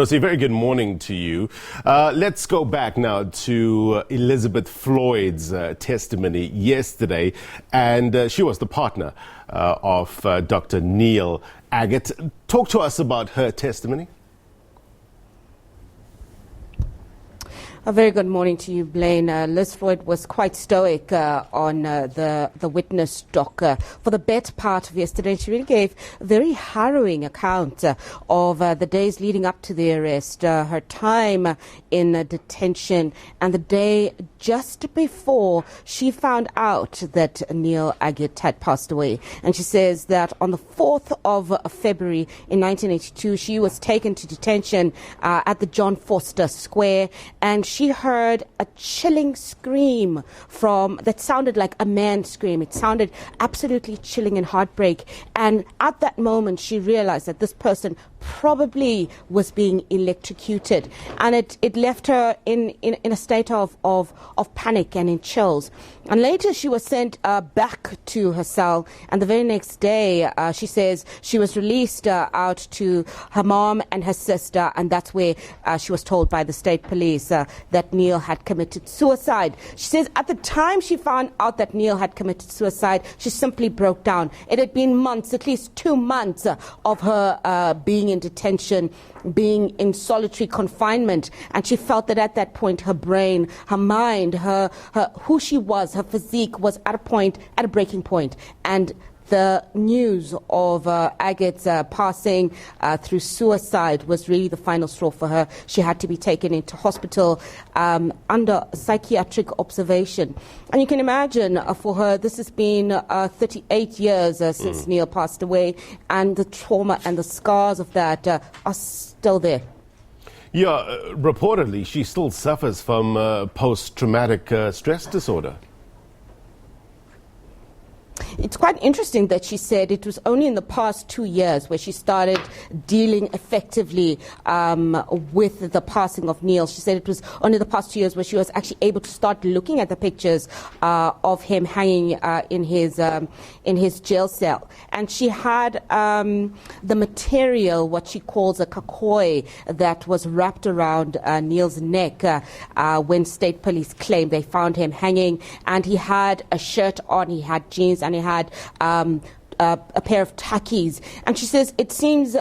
So, very good morning to you. Let's go back now to Elizabeth Floyd's testimony yesterday, and she was the partner of Dr. Neil Aggett. Talk to us about her testimony. A very good morning to you, Blaine. Liz Floyd was quite stoic on the witness dock for the better part of yesterday. She really gave a very harrowing account of the days leading up to the arrest, her time in detention, and the day just before she found out that Neil Aggett had passed away. And she says that on the 4th of February in 1982, she was taken to detention at the John Foster Square, and she heard a chilling scream that sounded like a man's scream. It sounded absolutely chilling and heartbreak. And at that moment, she realized that this person probably was being electrocuted, and it left her in a state of panic and in chills. And later she was sent back to her cell, and the very next day she says she was released out to her mom and her sister, and that's where she was told by the state police that Neil had committed suicide. She says at the time she found out that Neil had committed suicide, she simply broke down. It had been months, at least 2 months of her being in detention, being in solitary confinement, and she felt that at that point her brain, her mind, her who she was, her physique was at a breaking point. And the news of Aggett's passing through suicide was really the final straw for her. She had to be taken into hospital under psychiatric observation. And you can imagine for her, this has been 38 years since Neil passed away, and the trauma and the scars of that are still there. Yeah, reportedly, she still suffers from post-traumatic stress disorder. It's quite interesting that she said it was only in the past 2 years where she started dealing effectively with the passing of Neil. She said it was only the past 2 years where she was actually able to start looking at the pictures of him hanging in his jail cell. And she had the material, what she calls a kakoi, that was wrapped around Neil's neck when state police claimed they found him hanging. And he had a shirt on, he had jeans, and he had a pair of tackies. And she says it seems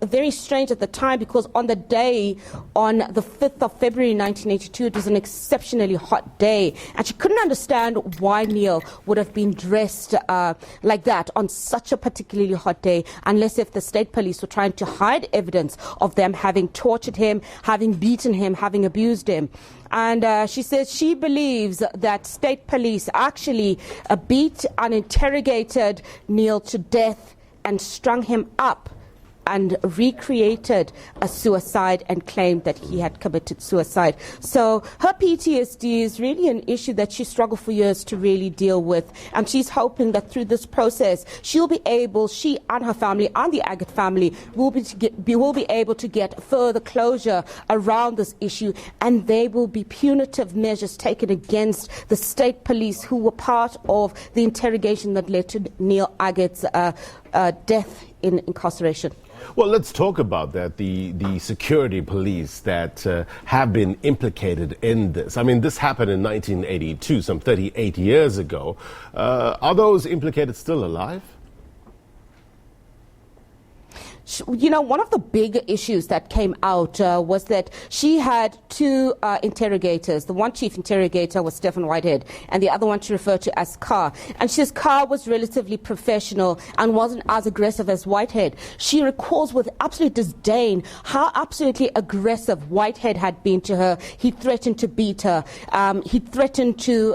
very strange at the time because on the day, on the 5th of February 1982, it was an exceptionally hot day. And she couldn't understand why Neil would have been dressed like that on such a particularly hot day, unless if the state police were trying to hide evidence of them having tortured him, having beaten him, having abused him. And she says she believes that state police actually beat and interrogated Neil to death and strung him up and recreated a suicide and claimed that he had committed suicide. So her PTSD is really an issue that she struggled for years to really deal with. And she's hoping that through this process, she and her family and the Aggett family will be able to get further closure around this issue. And there will be punitive measures taken against the state police who were part of the interrogation that led to Neil Aggett's death in incarceration. Well, let's talk about that, the security police that have been implicated in this. I mean, this happened in 1982, some 38 years ago. Are those implicated still alive? You know, one of the big issues that came out was that she had two interrogators. The one chief interrogator was Stephen Whitehead, and the other one she referred to as Carr. And she says Carr was relatively professional and wasn't as aggressive as Whitehead. She recalls with absolute disdain how absolutely aggressive Whitehead had been to her. He threatened to beat her. He threatened to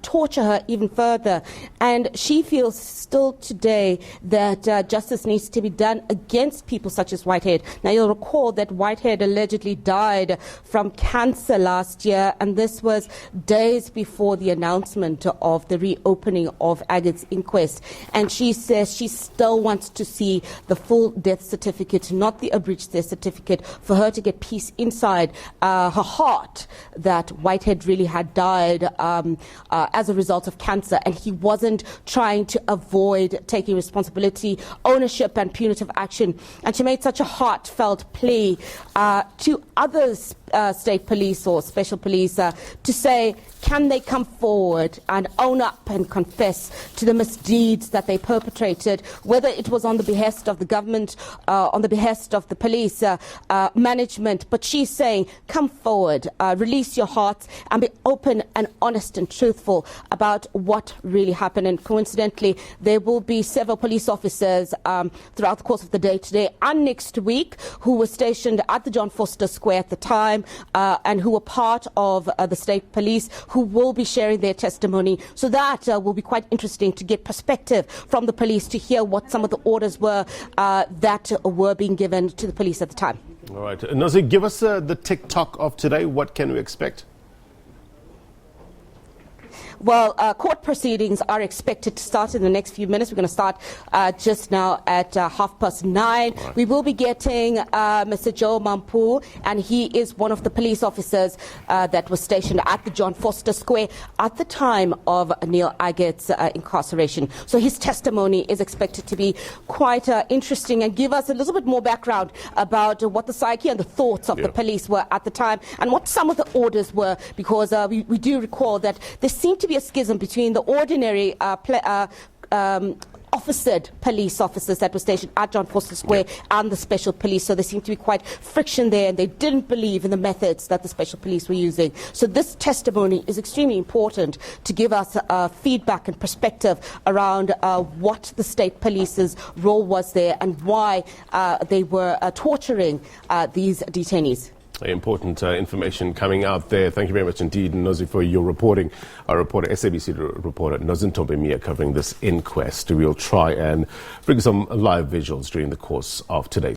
torture her even further. And she feels still today that justice needs to be done against people such as Whitehead. Now, you'll recall that Whitehead allegedly died from cancer last year, and this was days before the announcement of the reopening of Aggett's inquest. And she says she still wants to see the full death certificate, not the abridged death certificate, for her to get peace inside her heart that Whitehead really had died as a result of cancer, and he wasn't trying to avoid taking responsibility, ownership, and punitive action and she made such a heartfelt plea to others, state police or special police, to say, can they come forward and own up and confess to the misdeeds that they perpetrated, whether it was on the behest of the government, on the behest of the police management. But she's saying, come forward, release your hearts, and be open and honest and truthful about what really happened. And coincidentally, there will be several police officers throughout the course of the day today and next week who were stationed at the John Vorster Square at the time and who were part of the state police, who will be sharing their testimony. So that will be quite interesting to get perspective from the police, to hear what some of the orders were that were being given to the police at the time. All right. Nozi, give us the TikTok of today. What can we expect? Well, court proceedings are expected to start in the next few minutes. We're going to start just now at 9:30. Right. We will be getting Mr. Joe Mampu, and he is one of the police officers that was stationed at the John Vorster Square at the time of Neil Aggett's incarceration. So his testimony is expected to be quite interesting and give us a little bit more background about what the psyche and the thoughts of the police were at the time, and what some of the orders were, because we do recall that there seemed to be a schism between the ordinary officered police officers that were stationed at John Vorster Square and the special police. So there seemed to be quite friction there, and they didn't believe in the methods that the special police were using. So this testimony is extremely important to give us feedback and perspective around what the state police's role was there and why they were torturing these detainees. Important information coming out there. Thank you very much indeed, Nozi, for your reporting. Our reporter, SABC reporter Nozintombi Miya, covering this inquest. We'll try and bring some live visuals during the course of today.